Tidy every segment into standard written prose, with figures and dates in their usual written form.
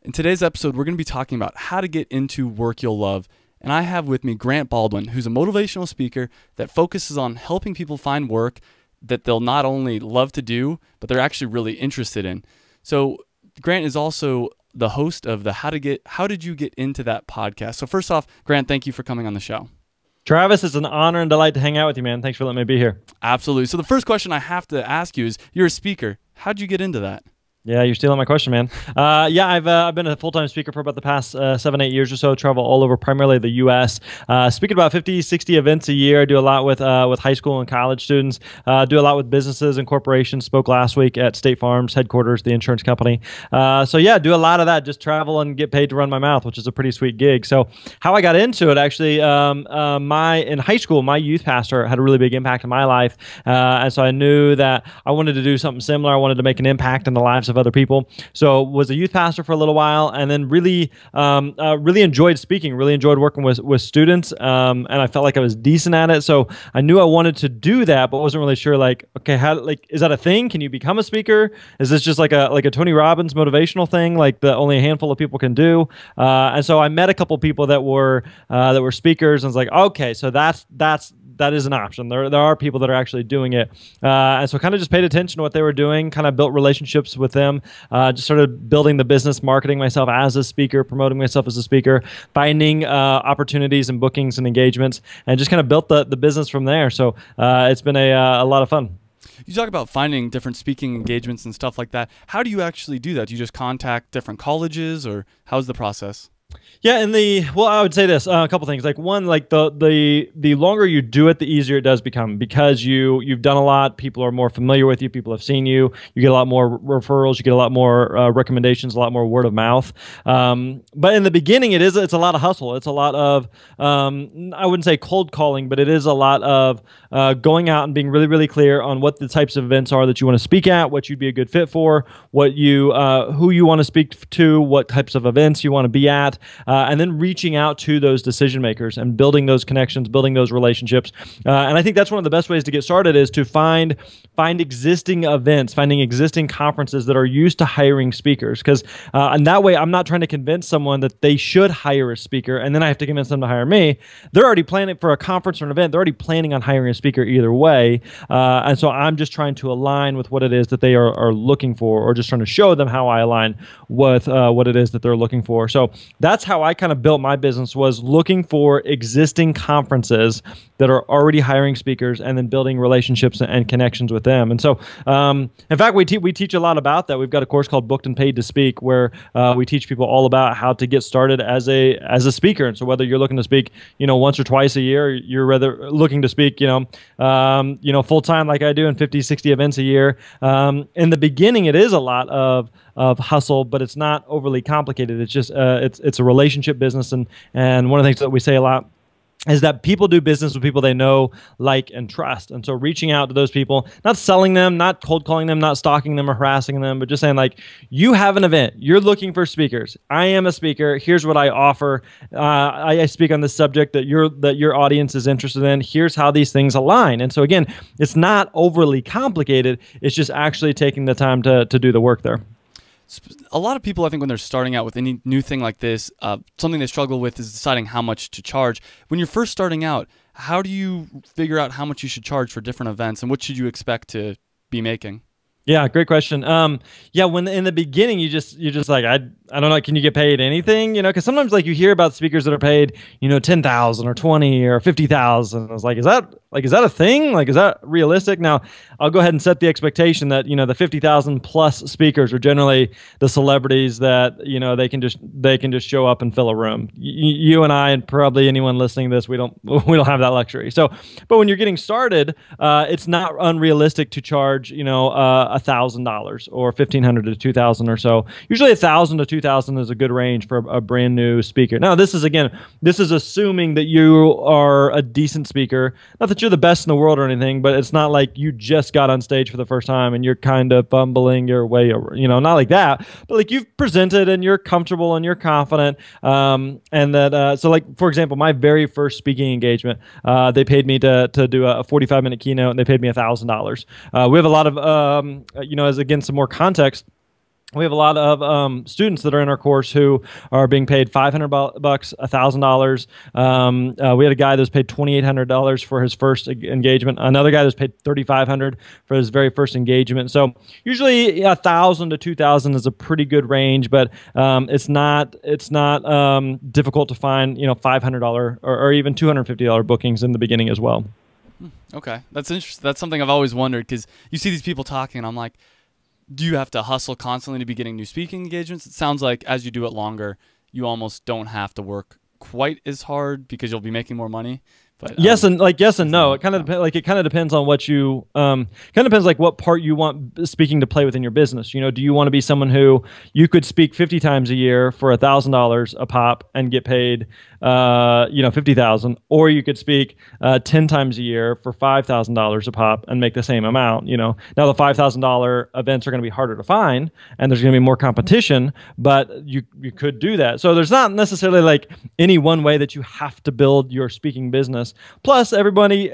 In today's episode, we're going to be talking about how to get into work you'll love. And I have with me Grant Baldwin, who's a motivational speaker that focuses on helping people find work that they'll not only love to do, but they're actually really interested in. So Grant is also the host of the How Did You Get Into That podcast. So first off, Grant, thank you for coming on the show. Travis, it's an honor and delight to hang out with you, man. Thanks for letting me be here. Absolutely. So the first question I have to ask you is, you're a speaker. How'd you get into that? Yeah, you're stealing my question, man. I've been a full-time speaker for about the past 7-8 years or so. Travel all over, primarily the U.S. Speak at about 50, 60 events a year. I do a lot with high school and college students. Do a lot with businesses and corporations. Spoke last week at State Farm's headquarters, the insurance company. Do a lot of that. Just travel and get paid to run my mouth, which is a pretty sweet gig. So how I got into it, actually, in high school, my youth pastor had a really big impact in my life, and so I knew that I wanted to do something similar. I wanted to make an impact in the lives of other people. So was a youth pastor for a little while, and then really enjoyed speaking, really enjoyed working with students, and I felt like I was decent at it. So I knew I wanted to do that, but wasn't really sure, is that a thing? Can you become a speaker? Is this just like a Tony Robbins motivational thing, like that only a handful of people can do? And so I met a couple people that were speakers, and I was like, okay, so that is an option. There are people that are actually doing it. And so kind of just paid attention to what they were doing, kind of built relationships with them, just started building the business, marketing myself as a speaker, promoting myself as a speaker, finding opportunities and bookings and engagements, and just kind of built the business from there. So it's been a lot of fun. You talk about finding different speaking engagements and stuff like that. How do you actually do that? Do you just contact different colleges, or how's the process? Yeah, I would say this, a couple things. Like one, like the longer you do it, the easier it does become, because you've done a lot. People are more familiar with you. People have seen you. You get a lot more referrals. You get a lot more recommendations. A lot more word of mouth. But in the beginning, it's a lot of hustle. It's a lot of I wouldn't say cold calling, but it is a lot of going out and being really, really clear on what the types of events are that you want to speak at, what you'd be a good fit for, who you want to speak to, what types of events you want to be at. And then reaching out to those decision makers and building those connections, building those relationships. And I think that's one of the best ways to get started, is to find existing events, finding existing conferences that are used to hiring speakers. Because and that way, I'm not trying to convince someone that they should hire a speaker, and then I have to convince them to hire me. They're already planning for a conference or an event. They're already planning on hiring a speaker either way. And so I'm just trying to align with what it is that they are looking for, or just trying to show them how I align with what it is that they're looking for. So that's how I kind of built my business, was looking for existing conferences that are already hiring speakers, and then building relationships and connections with them. And so, in fact, we teach a lot about that. We've got a course called Booked and Paid to Speak, where we teach people all about how to get started as a speaker. And so whether you're looking to speak, once or twice a year, or you're rather looking to speak, full time like I do, in 50, 60 events a year. In the beginning, it is a lot of hustle, but it's not overly complicated. It's just it's a relationship business, and one of the things that we say a lot is that people do business with people they know, like, and trust. And so reaching out to those people, not selling them, not cold calling them, not stalking them or harassing them, but just saying, like, you have an event, you're looking for speakers. I am a speaker. Here's what I offer. I speak on this subject that your audience is interested in. Here's how these things align. And so again, it's not overly complicated. It's just actually taking the time to do the work there. A lot of people, I think, when they're starting out with any new thing like this, something they struggle with is deciding how much to charge. When you're first starting out, how do you figure out how much you should charge for different events, and what should you expect to be making? Yeah, great question. When in the beginning you're just like, I don't know, can you get paid anything? Because sometimes, like, you hear about speakers that are paid, 10,000 or 20 or 50,000. I was like, is that a thing? Like, is that realistic? Now, I'll go ahead and set the expectation that the 50,000 plus speakers are generally the celebrities that they can just show up and fill a room. You and I, and probably anyone listening to this, we don't have that luxury. So, but when you're getting started, it's not unrealistic to charge $1,000 or $1,500 to $2,000 or so. Usually $1,000 to $2,000 is a good range for a brand new speaker. Now, this is assuming that you are a decent speaker. Not that you're the best in the world or anything, but it's not like you just got on stage for the first time and you're kind of fumbling your way over, not like that, but like you've presented and you're comfortable and you're confident. And that, so like, for example, my very first speaking engagement, they paid me to do a 45-minute keynote, and they paid me $1,000. We have a lot of, as again, some more context. We have a lot of students that are in our course who are being paid $500, $1,000. We had a guy that was paid $2,800 for his first engagement. Another guy that was paid $3,500 for his very first engagement. So usually 1,000 to 2,000 is a pretty good range, but it's not difficult to find $500 or even $250 bookings in the beginning as well. Okay, that's interesting. That's something I've always wondered, because you see these people talking, and I'm like, do you have to hustle constantly to be getting new speaking engagements? It sounds like as you do it longer, you almost don't have to work quite as hard because you'll be making more money. But yes and no. It kind of depends on what you kind of depends like what part you want speaking to play within your business. Do you want to be someone who you could speak 50 times a year for $1,000 a pop and get paid $50,000, or you could speak 10 times a year for $5,000 a pop and make the same amount. Now the $5,000 events are going to be harder to find, and there's going to be more competition, but you could do that. So there's not necessarily like any one way that you have to build your speaking business. Plus, everybody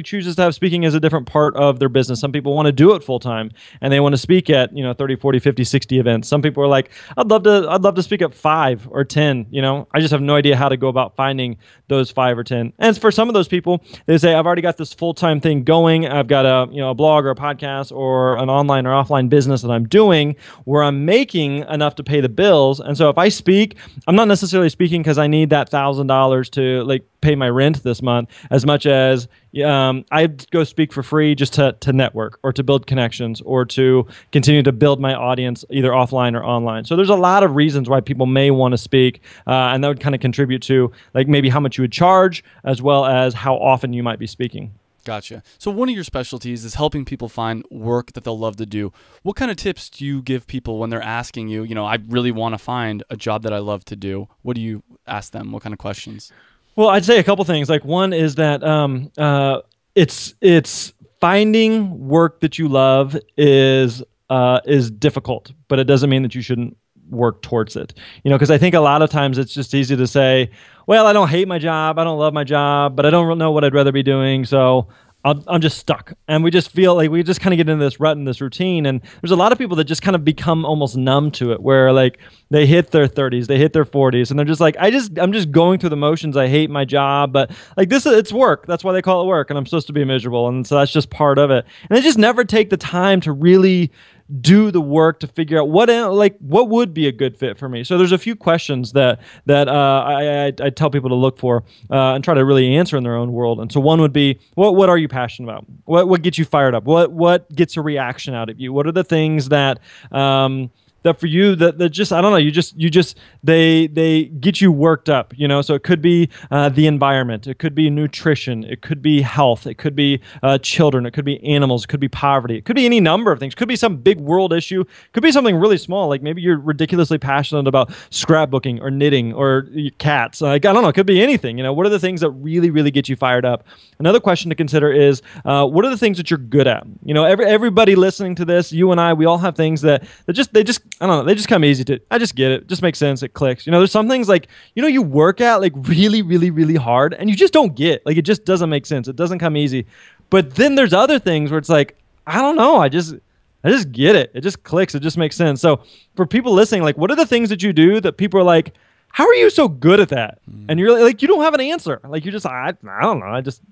chooses to have speaking as a different part of their business. Some people want to do it full time, and they want to speak at 30, 40, 50, 60 events. Some people are like, I'd love to speak at 5 or 10. I just have no idea how to go about finding those 5 or 10. And for some of those people, they say, I've already got this full-time thing going. I've got a blog or a podcast or an online or offline business that I'm doing where I'm making enough to pay the bills. And so if I speak, I'm not necessarily speaking because I need that $1,000 to like pay my rent this month, as much as I go speak for free just to network or to build connections or to continue to build my audience either offline or online. So there's a lot of reasons why people may want to speak, and that would kind of contribute to like maybe how much you would charge as well as how often you might be speaking. Gotcha. So one of your specialties is helping people find work that they'll love to do. What kind of tips do you give people when they're asking you, I really want to find a job that I love to do? What do you ask them? What kind of questions? Well, I'd say a couple things. Like one is that it's finding work that you love is difficult, but it doesn't mean that you shouldn't work towards it. Because I think a lot of times it's just easy to say, well, I don't hate my job, I don't love my job, but I don't know what I'd rather be doing, so I'm just stuck. And we just feel like we just kind of get into this rut and this routine. And there's a lot of people that just kind of become almost numb to it, where like they hit their 30s, they hit their 40s, and they're just like, I'm just going through the motions. I hate my job, but like it's work. That's why they call it work. And I'm supposed to be miserable. And so that's just part of it. And they just never take the time to really do the work to figure out what would be a good fit for me. So there's a few questions that I tell people to look for and try to really answer in their own world. And so one would be, what are you passionate about? What gets you fired up? What gets a reaction out of you? What are the things that for you that just, I don't know, they get you worked up, so it could be the environment, it could be nutrition, it could be health, it could be children, it could be animals, it could be poverty, it could be any number of things, it could be some big world issue, it could be something really small, like maybe you're ridiculously passionate about scrapbooking or knitting or cats, like I don't know, it could be anything. What are the things that really, really get you fired up? Another question to consider is what are the things that you're good at? Everybody listening to this, you and I, we all have things that they just I don't know, they just come easy to, I just get it. Just makes sense. It clicks. There's some things like, you work at like really, really, really hard and you just don't get, like, it just doesn't make sense. It doesn't come easy. But then there's other things where it's like, I don't know. I just get it. It just clicks. It just makes sense. So for people listening, like, what are the things that you do that people are like, how are you so good at that? And you're like, you don't have an answer. Like, you just, I don't know. I just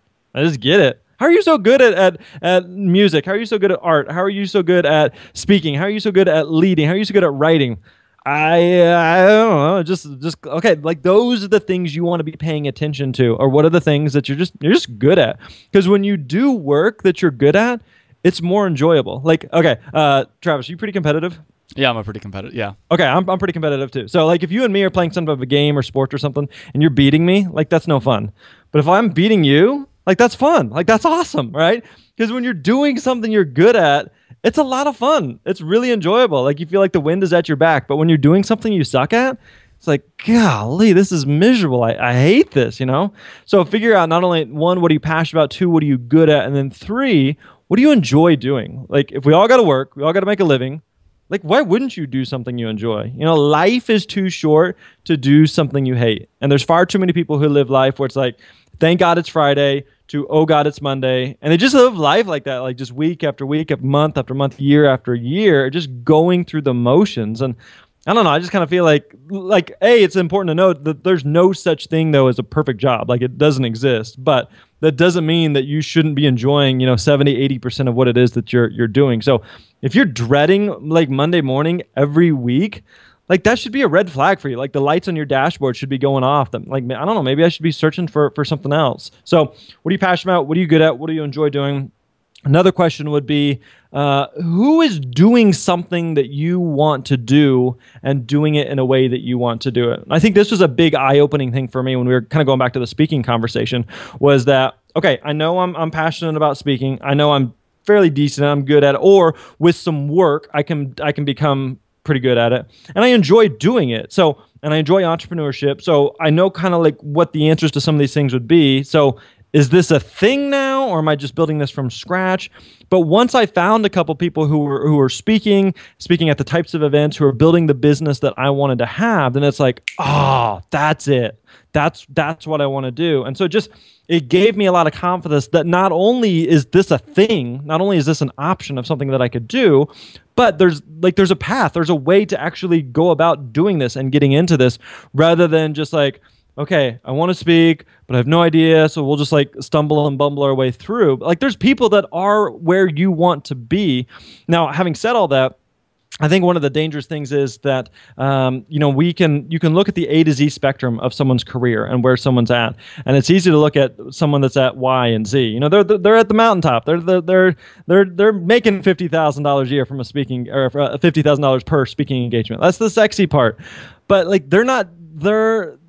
get it. How are you so good at music? How are you so good at art? How are you so good at speaking? How are you so good at leading? How are you so good at writing? I don't know. Just okay. Like, those are the things you want to be paying attention to, or what are the things that you're just good at? Because when you do work that you're good at, it's more enjoyable. Like, okay, Travis, are you pretty competitive? Yeah, I'm a pretty competitive. Yeah. Okay, I'm pretty competitive too. So like, if you and me are playing some type of a game or sport or something, and you're beating me, like, that's no fun. But if I'm beating you, like, that's fun. Like, that's awesome, right? Because when you're doing something you're good at, it's a lot of fun. It's really enjoyable. Like, you feel like the wind is at your back. But when you're doing something you suck at, it's like, golly, this is miserable. I hate this, So figure out not only, 1, what are you passionate about? 2, what are you good at? And then 3, what do you enjoy doing? Like, if we all got to work, we all got to make a living, Like, why wouldn't you do something you enjoy? You know, life is too short to do something you hate. And there's far too many people who live life where it's like, thank God it's Friday, to oh God it's Monday. And they just live life like that, like just week after week, after month, year after year, just going through the motions. And I don't know, I just kind of feel like it's important to note that there's no such thing though as a perfect job. Like, it doesn't exist. But that doesn't mean that you shouldn't be enjoying, 70, 80% of what it is that you're doing. So if you're dreading like Monday morning every week, like that should be a red flag for you. Like the lights on your dashboard should be going off. Like, I don't know, maybe I should be searching for something else. So what are you passionate about? What are you good at? What do you enjoy doing? Another question would be, who is doing something that you want to do and doing it in a way that you want to do it? I think this was a big eye-opening thing for me when we were kind of going back to the speaking conversation, was that, okay, I know I'm passionate about speaking. I know I'm fairly decent. I'm good at it. Or with some work, I can become pretty good at it. And I enjoy doing it. So, and I enjoy entrepreneurship. So I know kind of like what the answers to some of these things would be. So is this a thing now, or am I just building this from scratch? But once I found a couple people who were speaking at the types of events, who are building the business that I wanted to have, then it's like, oh, that's it. That's what I want to do. And so it gave me a lot of confidence that not only is this a thing, not only is this an option of something that I could do, but there's a path, there's a way to actually go about doing this and getting into this, rather than just like, okay, I want to speak, but I have no idea, so we'll just like stumble and bumble our way through. Like, there's people that are where you want to be. Now, having said all that, I think one of the dangerous things is that you can look at the A to Z spectrum of someone's career and where someone's at, and it's easy to look at someone that's at Y and Z. You know, they're at the mountaintop. They're making $50,000 a year from a speaking, or $50,000 per speaking engagement. That's the sexy part, but like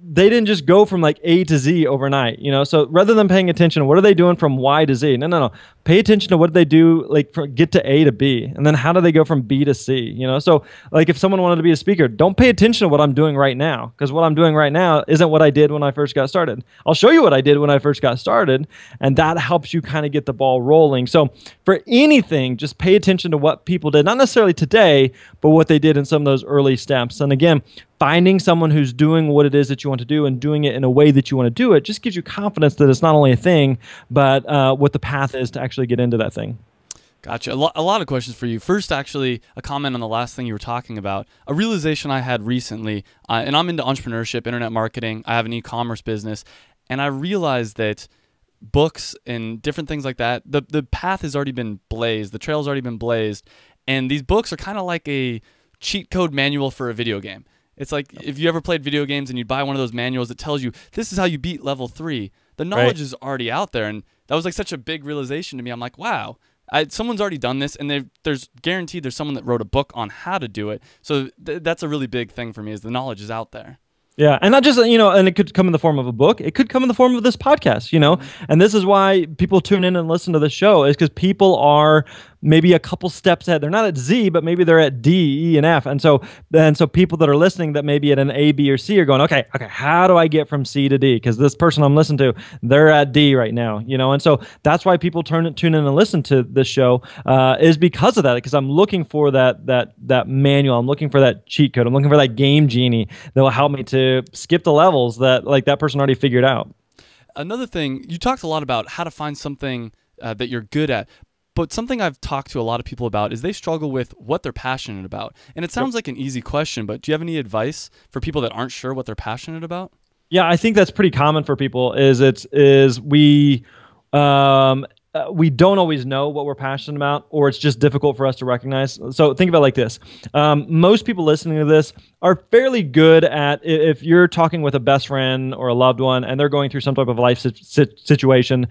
they didn't just go from like A to Z overnight, So rather than paying attention, what are they doing from Y to Z? No. Pay attention to what they do, like get to A to B, and then how do they go from B to C? So like if someone wanted to be a speaker, don't pay attention to what I'm doing right now, because what I'm doing right now isn't what I did when I first got started. I'll show you what I did when I first got started, and that helps you kind of get the ball rolling. So for anything, just pay attention to what people did, not necessarily today, but what they did in some of those early steps. And again, finding someone who's doing what it is that you want to do and doing it in a way that you want to do it just gives you confidence that it's not only a thing, but what the path is to actually get into that thing. Gotcha. A lot of questions for you. First, actually, a comment on the last thing you were talking about. A realization I had recently, and I'm into entrepreneurship, internet marketing. I have an e-commerce business, and I realized that books and different things like that, the path has already been blazed. The trail's already been blazed, and these books are kind of like a cheat code manual for a video game. It's like if you ever played video games and you buy one of those manuals that tells you this is how you beat level 3. The knowledge is already out there, and that was like such a big realization to me. I'm like, wow, someone's already done this, and there's guaranteed there's someone that wrote a book on how to do it. So that's a really big thing for me, is the knowledge is out there. Yeah, and not just, and it could come in the form of a book. It could come in the form of this podcast, And this is why people tune in and listen to the show, is because people are maybe a couple steps ahead. They're not at Z, but maybe they're at D, E, and F. And so people that are listening that maybe at an A, B, or C are going, okay, how do I get from C to D? Because this person I'm listening to, they're at D right now, And so that's why people tune in and listen to this show, is because of that. Because I'm looking for that manual. I'm looking for that cheat code. I'm looking for that game genie that will help me to skip the levels that like that person already figured out. Another thing, you talked a lot about how to find something that you're good at. But something I've talked to a lot of people about is they struggle with what they're passionate about. And it sounds like an easy question, but do you have any advice for people that aren't sure what they're passionate about? Yeah, I think that's pretty common for people. We don't always know what we're passionate about, or it's just difficult for us to recognize. So think about it like this. Most people listening to this are fairly good at, if you're talking with a best friend or a loved one and they're going through some type of life situation,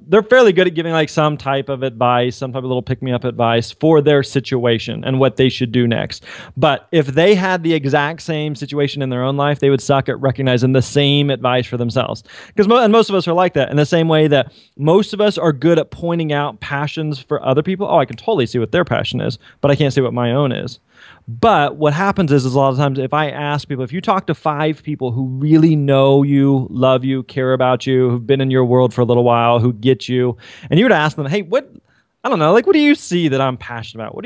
they're fairly good at giving like some type of advice, some type of little pick-me-up advice for their situation and what they should do next. But if they had the exact same situation in their own life, they would suck at recognizing the same advice for themselves. Because most of us are like that, in the same way that most of us are good at pointing out passions for other people. Oh, I can totally see what their passion is, but I can't see what my own is. But what happens is a lot of times, if I ask people, if you talk to 5 people who really know you, love you, care about you, who've been in your world for a little while, who get you, and you were to ask them, hey, I don't know, like what do you see that I'm passionate about? What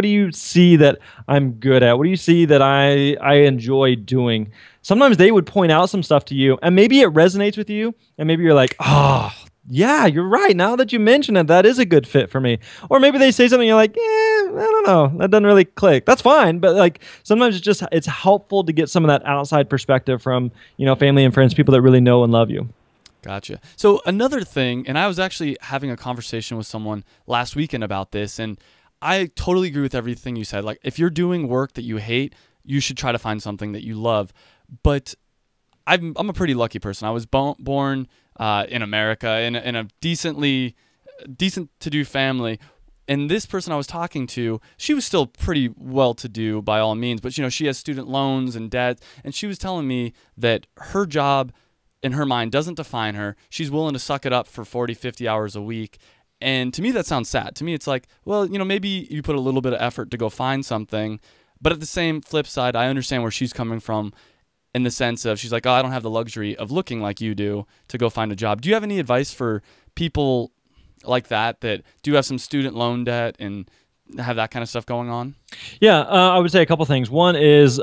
do you see that I'm good at? What do you see that I enjoy doing? Sometimes they would point out some stuff to you and maybe it resonates with you and maybe you're like, "Oh, yeah, you're right. Now that you mention it, that is a good fit for me." Or maybe they say something you're like, I don't know. That doesn't really click. That's fine, but like sometimes it's helpful to get some of that outside perspective from, family and friends, people that really know and love you. Gotcha. So another thing, and I was actually having a conversation with someone last weekend about this, and I totally agree with everything you said. Like, if you're doing work that you hate, you should try to find something that you love. But I'm a pretty lucky person. I was born in America in a decent to do family. And this person I was talking to, she was still pretty well to do by all means, but she has student loans and debt, and she was telling me that her job in her mind doesn't define her. She's willing to suck it up for 40, 50 hours a week. And to me, that sounds sad. To me, it's like, well, maybe you put a little bit of effort to go find something. But at the same flip side, I understand where she's coming from in the sense of she's like, oh, I don't have the luxury of looking like you do to go find a job. Do you have any advice for people like that do have some student loan debt and have that kind of stuff going on? Yeah, I would say a couple things. One is,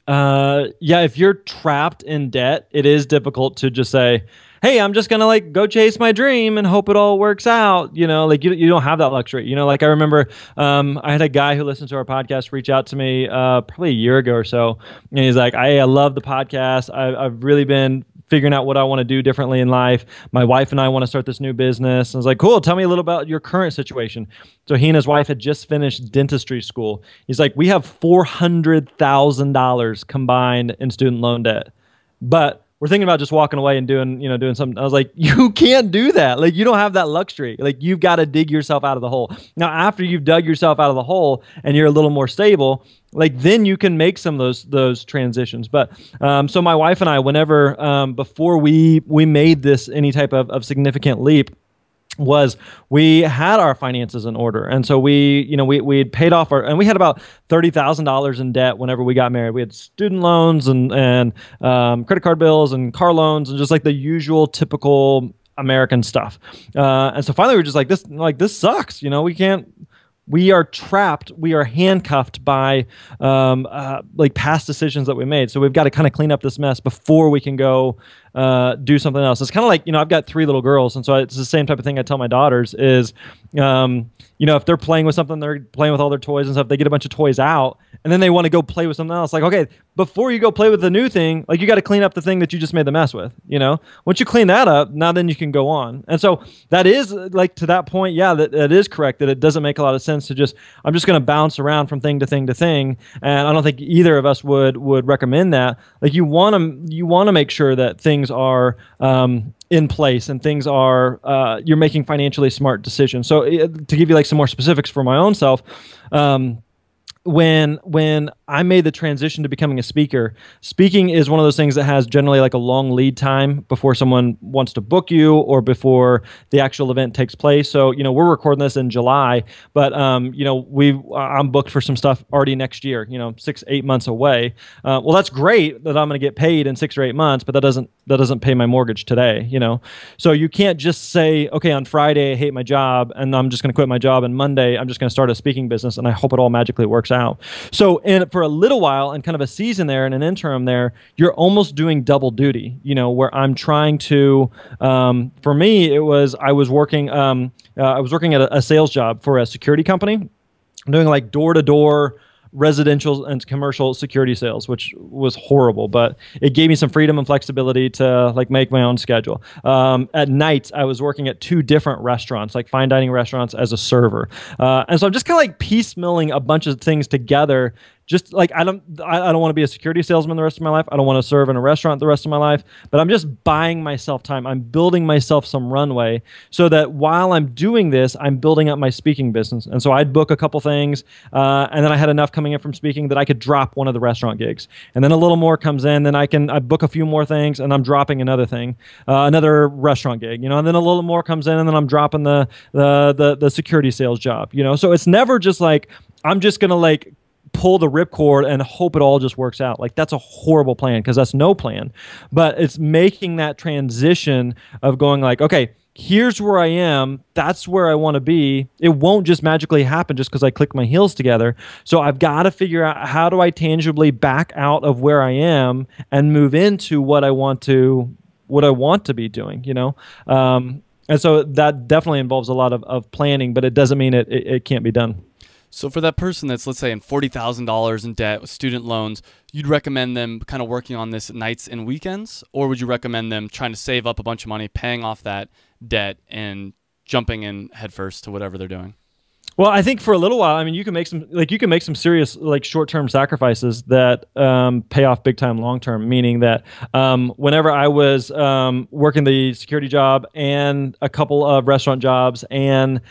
if you're trapped in debt, it is difficult to just say, "Hey, I'm just gonna like go chase my dream and hope it all works out." Like you don't have that luxury. Like I remember, I had a guy who listened to our podcast reach out to me probably a year ago or so, and he's like, "I love the podcast. I've really been figuring out what I want to do differently in life. My wife and I want to start this new business." I was like, "Cool, tell me a little about your current situation." So he and his wife had just finished dentistry school. He's like, "We have $400,000 combined in student loan debt, but we're thinking about just walking away and doing something." I was like, "You can't do that. Like, you don't have that luxury. Like, you've got to dig yourself out of the hole." Now, after you've dug yourself out of the hole and you're a little more stable, like then you can make some of those transitions. But so my wife and I, whenever before we made this any type of significant leap, was we had our finances in order. And so we had paid off and we had about $30,000 in debt whenever we got married. We had student loans and credit card bills and car loans and just like the usual typical American stuff. And so finally we were just like, this sucks. We are trapped. We are handcuffed by like past decisions that we made. So we've got to kind of clean up this mess before we can go do something else. It's kind of like, I've got 3 little girls. And so it's the same type of thing I tell my daughters is, if they're playing with something, they're playing with all their toys and stuff, they get a bunch of toys out and then they want to go play with something else. Like, okay, before you go play with the new thing, like you got to clean up the thing that you just made the mess with, Once you clean that up, now then you can go on. And so that is like to that point, yeah, that is correct, that it doesn't make a lot of sense to I'm just going to bounce around from thing to thing to thing. And I don't think either of us would recommend that. Like you want to make sure that things are in place and things are you're making financially smart decisions. So to give you like some more specifics for my own self, when I made the transition to becoming a speaker, speaking is one of those things that has generally like a long lead time before someone wants to book you or before the actual event takes place. So, we're recording this in July, but, I'm booked for some stuff already next year, 6-8 months away. Well, that's great that I'm going to get paid in 6 or 8 months, but that doesn't pay my mortgage today, So you can't just say, okay, on Friday, I hate my job and I'm just going to quit my job, and Monday, I'm just going to start a speaking business and I hope it all magically works out. So for a little while and kind of a season there and an interim there, you're almost doing double duty, where I'm trying to, for me, I was working at a sales job for a security company. I'm doing like door-to-door residential and commercial security sales, which was horrible, but it gave me some freedom and flexibility to like make my own schedule. At nights, I was working at 2 different restaurants, like fine dining restaurants, as a server. And so I'm just kind of like piecemealing a bunch of things together. Just like I don't want to be a security salesman the rest of my life. I don't want to serve in a restaurant the rest of my life, but I'm just buying myself time. I'm building myself some runway so that while I'm doing this, I'm building up my speaking business. And so I'd book a couple things, and then I had enough coming in from speaking that I could drop one of the restaurant gigs. And then a little more comes in, then I book a few more things, and I'm dropping another thing, another restaurant gig, and then a little more comes in, and then I'm dropping the security sales job, So it's never just like I'm just gonna like pull the ripcord and hope it all just works out. Like that's a horrible plan because that's no plan. But it's making that transition of going like, okay, here's where I am. That's where I want to be. It won't just magically happen just because I click my heels together. So I've got to figure out, how do I tangibly back out of where I am and move into what I want to be doing, and so that definitely involves a lot of planning, but it doesn't mean it can't be done. So for that person that's, let's say, in $40,000 in debt with student loans, you'd recommend them kind of working on this at nights and weekends? Or would you recommend them trying to save up a bunch of money, paying off that debt, and jumping in headfirst to whatever they're doing? Well, I think for a little while, I mean, you can make some serious short-term sacrifices that pay off big time long-term. Meaning that whenever I was working the security job and a couple of restaurant jobs and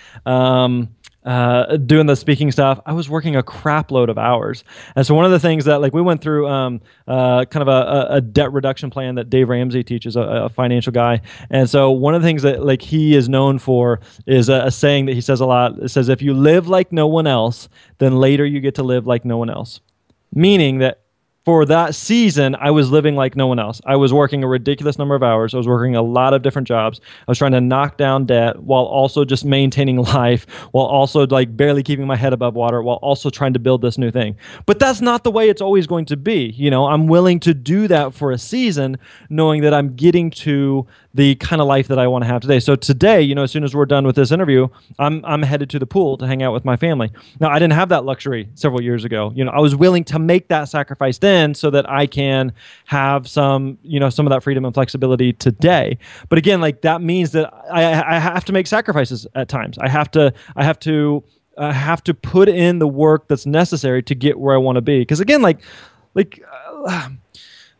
doing the speaking stuff, I was working a crap load of hours. And so one of the things that we went through kind of a debt reduction plan that Dave Ramsey teaches, a financial guy. And so one of the things that he is known for is a saying that he says a lot. It says, if you live like no one else, then later you get to live like no one else. Meaning that for that season, I was living like no one else. I was working a ridiculous number of hours. I was working a lot of different jobs. I was trying to knock down debt while also just maintaining life, while also barely keeping my head above water, while also trying to build this new thing. But that's not the way it's always going to be. I'm willing to do that for a season, knowing that I'm getting to the kind of life that I want to have today. So today, as soon as we're done with this interview, I'm headed to the pool to hang out with my family. Now, I didn't have that luxury several years ago. I was willing to make that sacrifice then so that I can have some of that freedom and flexibility today. But again, that means that I have to make sacrifices at times. I have to put in the work that's necessary to get where I want to be. Because again, I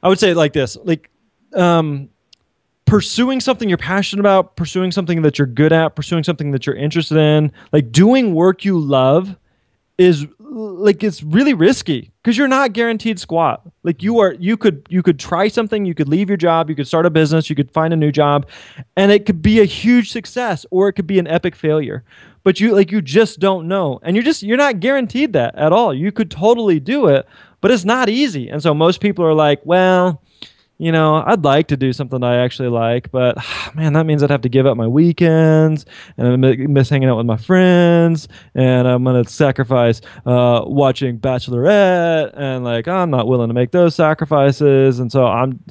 would say it like this, pursuing something you're passionate about, pursuing something that you're good at, pursuing something that you're interested in, doing work you love is it's really risky because you're not guaranteed squat. You could try something, you could leave your job, you could start a business, you could find a new job, and it could be a huge success or it could be an epic failure. But you just don't know. And you're not guaranteed that at all. You could totally do it, but it's not easy. And so most people are like, well, I'd like to do something I actually like, but man, that means I'd have to give up my weekends and I'm gonna miss hanging out with my friends and I'm going to sacrifice watching Bachelorette and I'm not willing to make those sacrifices. And so I'm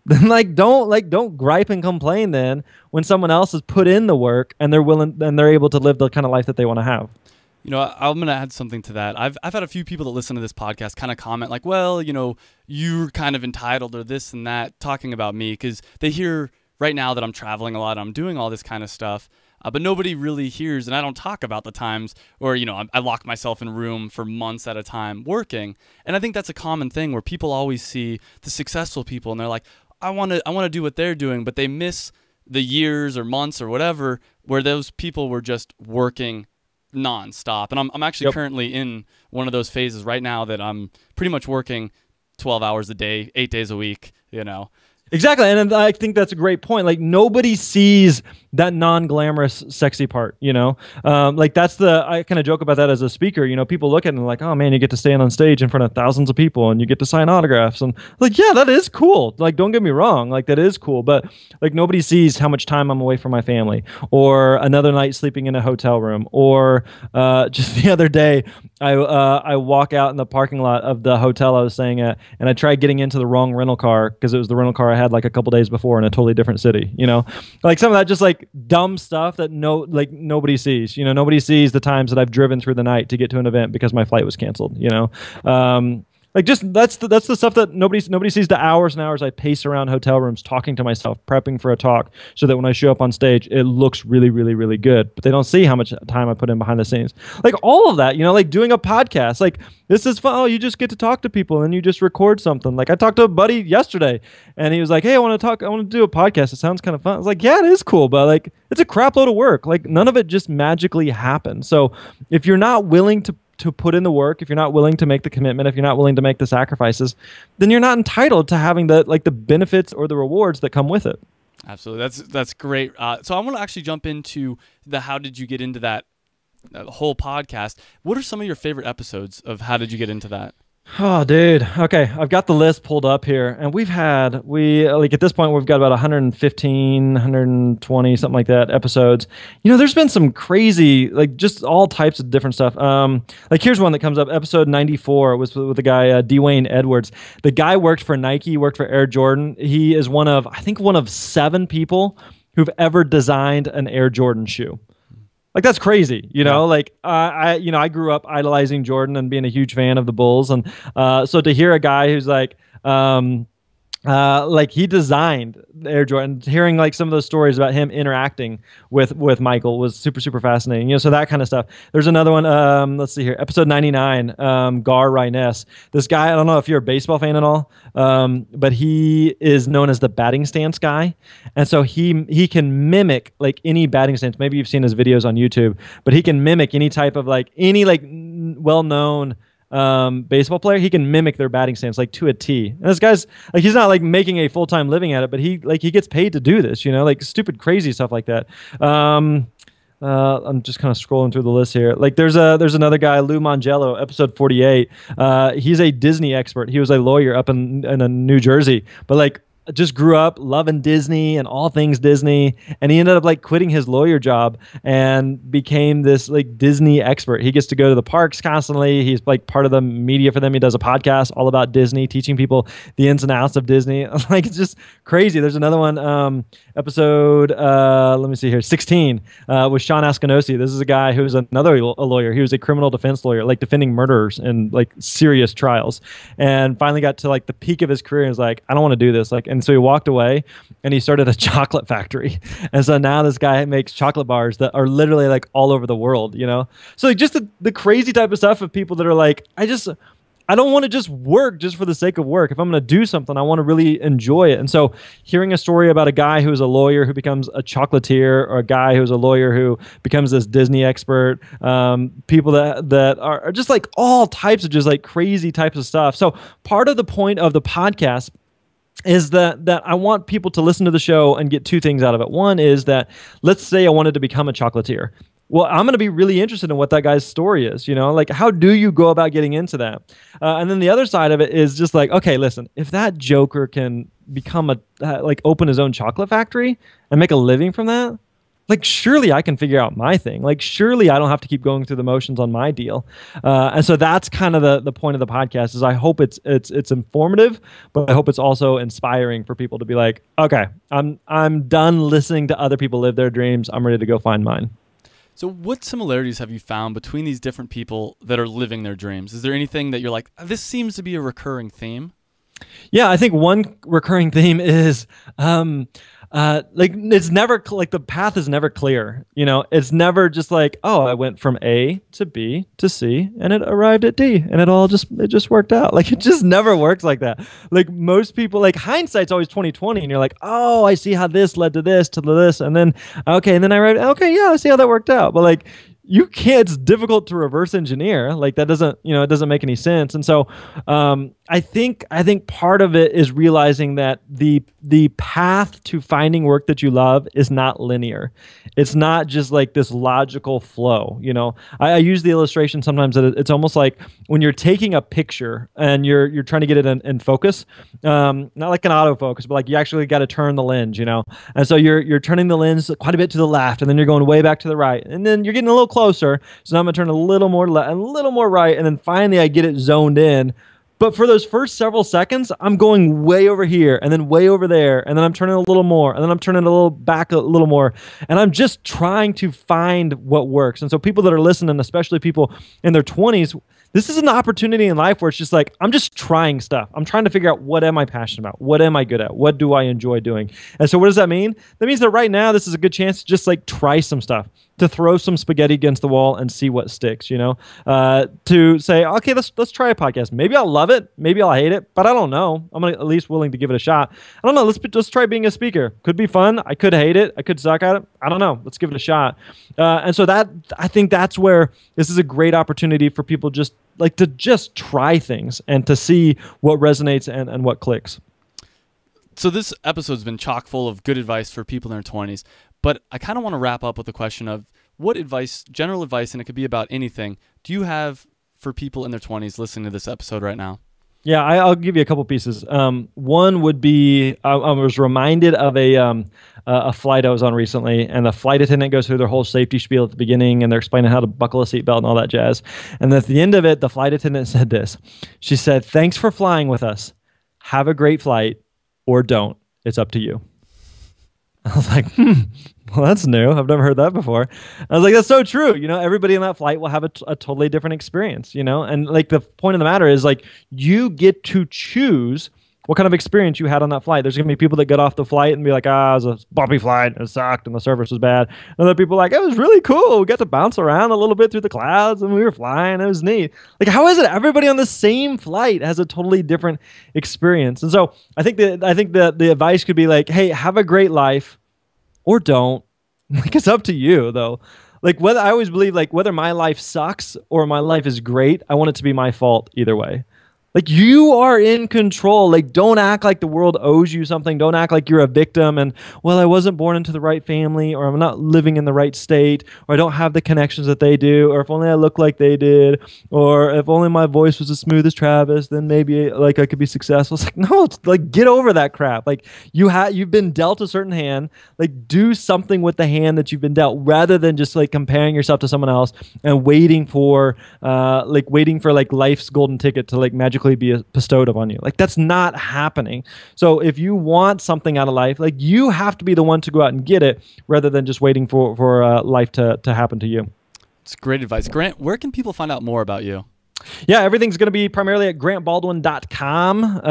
don't gripe and complain then when someone else has put in the work and they're willing and they're able to live the kind of life that they want to have. I'm going to add something to that. I've had a few people that listen to this podcast kind of comment well, you're kind of entitled or this and that, talking about me because they hear right now that I'm traveling a lot, I'm doing all this kind of stuff, but nobody really hears, and I don't talk about the times where, I lock myself in a room for months at a time working. And I think that's a common thing where people always see the successful people and they're like, I want to do what they're doing, but they miss the years or months or whatever where those people were just working nonstop. And I'm actually currently in one of those phases right now that I'm pretty much working 12 hours a day, 8 days a week, Exactly. And I think that's a great point. Nobody sees that non-glamorous sexy part, that's I kind of joke about that as a speaker. People look at it and they're like, oh man, you get to stand on stage in front of thousands of people and you get to sign autographs. And yeah, that is cool. Don't get me wrong. That is cool. But nobody sees how much time I'm away from my family or another night sleeping in a hotel room or just the other day, I walk out in the parking lot of the hotel I was staying at and I tried getting into the wrong rental car because it was the rental car I had a couple days before in a totally different city, some of that just dumb stuff that nobody sees, nobody sees the times that I've driven through the night to get to an event because my flight was canceled, that's the stuff that nobody sees, the hours and hours I pace around hotel rooms talking to myself, prepping for a talk so that when I show up on stage, it looks really, really, really good. But they don't see how much time I put in behind the scenes. All of that, doing a podcast, this is fun. Oh, you just get to talk to people and you just record something. I talked to a buddy yesterday and he was like, hey, I want to do a podcast. It sounds kind of fun. I was like, yeah, it is cool, but it's a crap load of work. None of it just magically happens. So if you're not willing to put in the work, if you're not willing to make the commitment, if you're not willing to make the sacrifices, then you're not entitled to having the benefits or the rewards that come with it. Absolutely. That's great. So I want to actually jump into the how did you get into that whole podcast. What are some of your favorite episodes of how did you get into that? Oh, dude. Okay, I've got the list pulled up here, and we like at this point we've got about 115, 120, something like that episodes. There's been some crazy, like just all types of different stuff. Like here's one that comes up. Episode 94 was with the guy Dwayne Edwards. The guy worked for Nike, worked for Air Jordan. He is I think one of 7 people who've ever designed an Air Jordan shoe. Like that's crazy, Yeah. Like I grew up idolizing Jordan and being a huge fan of the Bulls, and so to hear a guy who's like he designed Air Jordan, hearing like some of those stories about him interacting with Michael was super fascinating. So that kind of stuff. There's another one. Let's see here, episode 99. Gar Ryness. This guy, I don't know if you're a baseball fan at all, but he is known as the batting stance guy, and so he can mimic like any batting stance. Maybe you've seen his videos on YouTube, but he can mimic any type of like any like well-known baseball player. He can mimic their batting stance like to a T. And this guy's like, he's not like making a full-time living at it, but he gets paid to do this, like stupid, crazy stuff like that. I'm just kind of scrolling through the list here. Like there's another guy, Lou Mangello, episode 48. He's a Disney expert. He was a lawyer up in New Jersey, but like just grew up loving Disney and all things Disney, and he ended up like quitting his lawyer job and became this like Disney expert. He gets to go to the parks constantly. He's like part of the media for them. He does a podcast all about Disney, teaching people the ins and outs of Disney. Like it's just crazy. There's another one, episode let me see here, 16, with Sean Askinosi. This is a guy who's a lawyer. He was a criminal defense lawyer, like defending murderers in like serious trials, and finally got to like the peak of his career and was like, I don't want to do this. Like, and so he walked away and he started a chocolate factory. And so now this guy makes chocolate bars that are literally like all over the world, So like just the crazy type of stuff of people that are like, I don't want to just work just for the sake of work. If I'm going to do something, I want to really enjoy it. And so hearing a story about a guy who's a lawyer who becomes a chocolatier, or a guy who's a lawyer who becomes this Disney expert, people that are just like all types of just like crazy types of stuff. So part of the point of the podcast is that I want people to listen to the show and get 2 things out of it. One is that, let's say I wanted to become a chocolatier. Well, I'm going to be really interested in what that guy's story is, like how do you go about getting into that? And then the other side of it is just like, okay, listen, if that joker can become like open his own chocolate factory and make a living from that, like surely I can figure out my thing. Like surely I don't have to keep going through the motions on my deal. And so that's kind of the point of the podcast. Is I hope it's informative, but I hope it's also inspiring for people to be like, okay, I'm done listening to other people live their dreams. I'm ready to go find mine. So what similarities have you found between these different people that are living their dreams? Is there anything that you're like, this seems to be a recurring theme? Yeah, I think one recurring theme is like it's never like the path is never clear. It's never just like, oh, I went from A to B to C and it arrived at D and it just worked out. Like it just never works like that. Like most people, like hindsight's always 20/20, and you're like, oh, I see how this led to this and then okay, and then I arrived, okay, yeah, I see how that worked out. But like you can't, it's difficult to reverse engineer. Like that doesn't, it doesn't make any sense. And so I think part of it is realizing that the path to finding work that you love is not linear. It's not just like this logical flow. I use the illustration sometimes that it's almost like when you're taking a picture and you're trying to get it in focus, not like an autofocus, but like you actually got to turn the lens, and so you're turning the lens quite a bit to the left, and then you're going way back to the right, and then you're getting a little closer. So now I'm gonna turn a little more left and a little more right, and then finally I get it zoned in. But for those first several seconds, I'm going way over here and then way over there, and then I'm turning a little more, and then I'm turning a little back a little more, and I'm just trying to find what works. And so people that are listening, especially people in their 20s, this is an opportunity in life where it's just like, I'm just trying stuff. I'm trying to figure out, what am I passionate about? What am I good at? What do I enjoy doing? And so what does that mean? That means that right now, this is a good chance to just like try some stuff, to throw some spaghetti against the wall and see what sticks, to say, okay, let's try a podcast. Maybe I'll love it. Maybe I'll hate it, but I don't know. I'm at least willing to give it a shot. I don't know. Let's try being a speaker. Could be fun. I could hate it. I could suck at it. I don't know. Let's give it a shot. And so I think that's where this is a great opportunity for people just like to just try things and to see what resonates and what clicks. So this episode's been chock full of good advice for people in their 20s, but I kind of want to wrap up with the question of what advice, general advice, and it could be about anything, do you have for people in their 20s listening to this episode right now? Yeah, I'll give you a couple pieces. One would be I was reminded of a flight I was on recently, and the flight attendant goes through their whole safety spiel at the beginning, and they're explaining how to buckle a seatbelt and all that jazz. And at the end of it, the flight attendant said this. She said, "Thanks for flying with us. Have a great flight, or don't. It's up to you." I was like, well, that's new. I've never heard that before. I was like, that's so true. You know, everybody in that flight will have a totally different experience, you know? And like the point of the matter is like, you get to choose what kind of experience you had on that flight. There's going to be people that get off the flight and be like, it was a bumpy flight. It sucked and the service was bad. And other people are like, it was really cool. We got to bounce around a little bit through the clouds and we were flying. It was neat. Like, how is it everybody on the same flight has a totally different experience? And so I think the advice could be like, hey, have a great life or don't. Like, it's up to you though. Like, whether I always believe like whether my life sucks or my life is great, I want it to be my fault either way. Like, you are in control. Like, don't act like the world owes you something. Don't act like you're a victim and, well, I wasn't born into the right family, or I'm not living in the right state, or I don't have the connections that they do, or if only I look like they did, or if only my voice was as smooth as Travis, then maybe like I could be successful. It's like, no, it's like, get over that crap. Like, you've been dealt a certain hand. Like, do something with the hand that you've been dealt, rather than just like comparing yourself to someone else and waiting for life's golden ticket to like magically be bestowed upon you. Like, that's not happening. So if you want something out of life, like, you have to be the one to go out and get it, rather than just waiting for life to happen to you. It's great advice. Grant, where can people find out more about you? Yeah, everything's going to be primarily at grantbaldwin.com.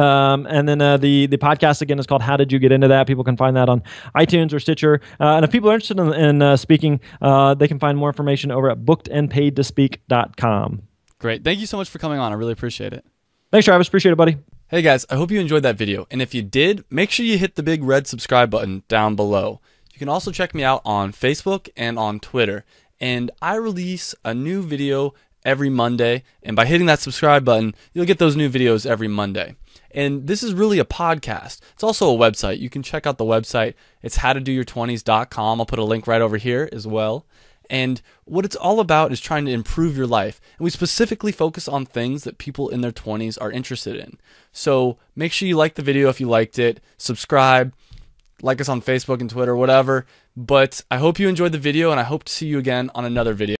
And then the podcast, again, is called How Did You Get Into That? People can find that on iTunes or Stitcher. And if people are interested in speaking, they can find more information over at bookedandpaidtospeak.com. Great. Thank you so much for coming on. I really appreciate it. Thanks, Travis. Appreciate it, buddy. Hey guys, I hope you enjoyed that video. And if you did, make sure you hit the big red subscribe button down below. You can also check me out on Facebook and on Twitter. And I release a new video every Monday. And by hitting that subscribe button, you'll get those new videos every Monday. And this is really a podcast. It's also a website. You can check out the website. It's howtodoyour20s.com. I'll put a link right over here as well. And what it's all about is trying to improve your life. And we specifically focus on things that people in their 20s are interested in. So make sure you like the video if you liked it. Subscribe. Like us on Facebook and Twitter, whatever. But I hope you enjoyed the video, and I hope to see you again on another video.